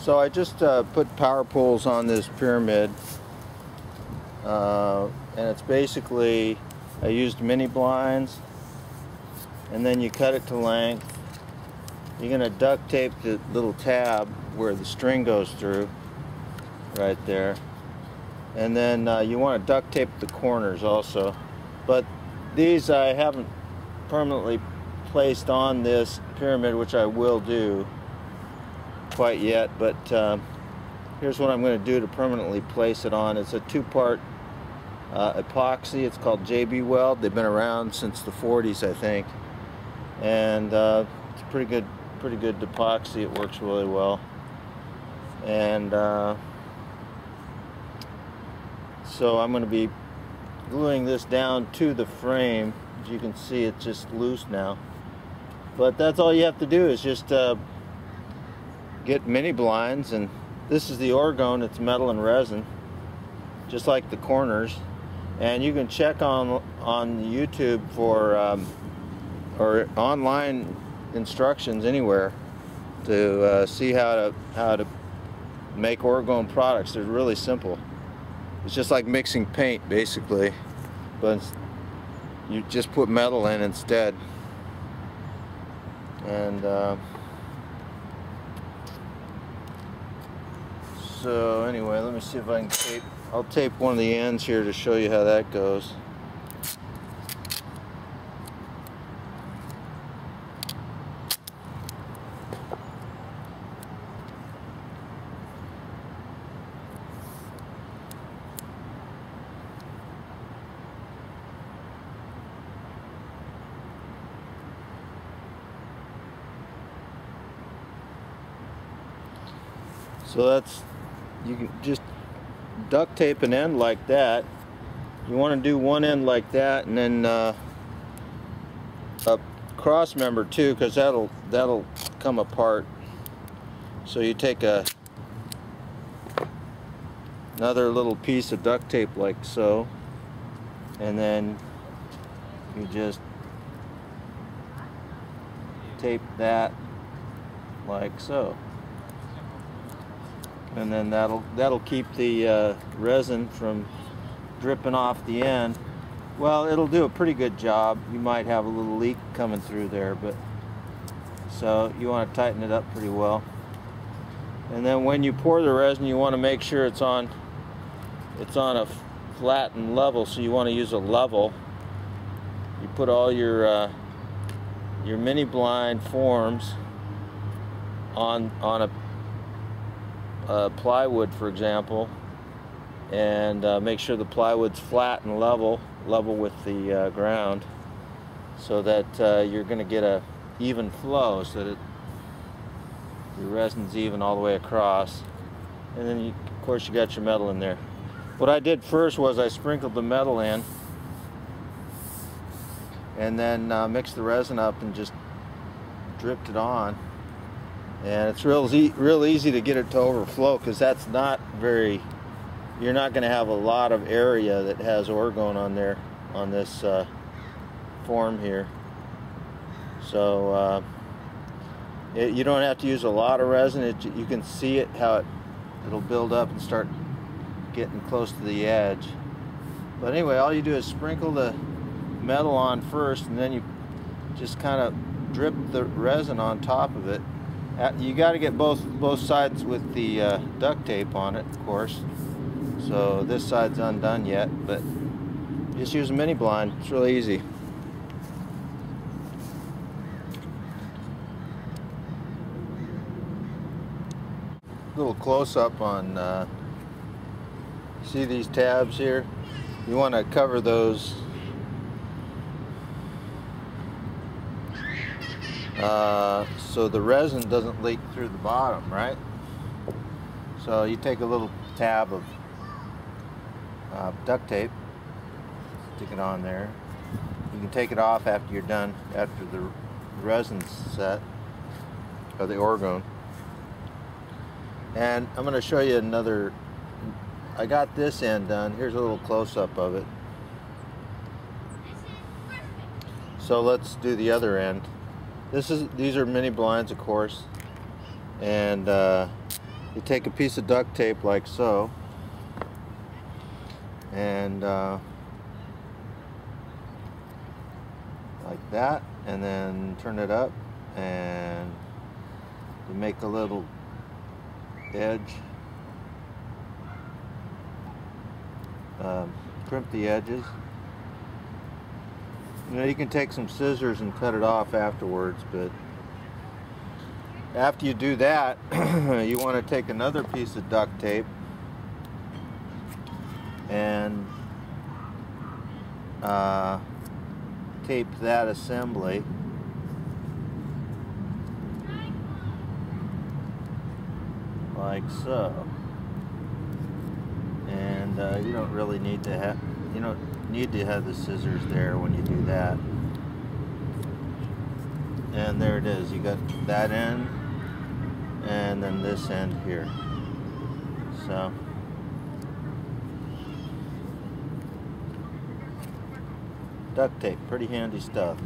So I just put power poles on this pyramid, and it's basically, I used mini blinds, and then you cut it to length. You're going to duct tape the little tab where the string goes through, right there. And then you want to duct tape the corners also. But these I haven't permanently placed on this pyramid, which I will do quite yet, but here's what I'm going to do to permanently place it on. It's a two-part epoxy. It's called JB Weld. They've been around since the 40s, I think, and it's pretty good epoxy. It works really well. And so I'm going to be gluing this down to the frame. As you can see, it's just loose now, but that's all you have to do is just get mini blinds. And this is the orgone. It's metal and resin, just like the corners. And you can check on YouTube for or online instructions anywhere to see how to make orgone products. They're really simple. It's just like mixing paint, basically, but you just put metal in instead. And so anyway, let me see if I can tape. I'll tape one of the ends here to show you how that goes. So that's, you can just duct tape an end like that. You want to do one end like that, and then a cross member too, because that'll come apart. So you take another little piece of duct tape like so, and then you just tape that like so. And then that'll keep the resin from dripping off the end. Well, it'll do a pretty good job. You might have a little leak coming through there, but so you want to tighten it up pretty well. And then when you pour the resin, you want to make sure it's on a flattened level. So you want to use a level. You put all your mini blind forms on a plywood, for example, and make sure the plywood's flat and level with the ground, so that you're going to get a even flow, so that your resin's even all the way across. And then of course you got your metal in there. What I did first was I sprinkled the metal in, and then mixed the resin up and just dripped it on. And it's real easy to get it to overflow, because that's not very, you're not going to have a lot of area that has orgone on there, on this form here. So you don't have to use a lot of resin. You can see it, how it'll build up and start getting close to the edge. But anyway, all you do is sprinkle the metal on first, and then you just kind of drip the resin on top of it. You got to get both sides with the duct tape on it, of course. So this side's undone yet, but just use a mini blind. It's really easy. Little close-up on, see these tabs here? You want to cover those so the resin doesn't leak through the bottom, right? So you take a little tab of duct tape, stick it on there. You can take it off after you're done, after the resin's set, or the orgone. And I'm going to show you another. I got this end done. Here's a little close-up of it. So let's do the other end. These are mini blinds, of course, and You take a piece of duct tape like so, and like that, and then turn it up, and you make a little edge, crimp the edges. You know, you can take some scissors and cut it off afterwards, but after you do that, you want to take another piece of duct tape and tape that assembly like so. And you don't really need to have the scissors there when you do that. And there it is. You got that end and then this end here. So duct tape, pretty handy stuff.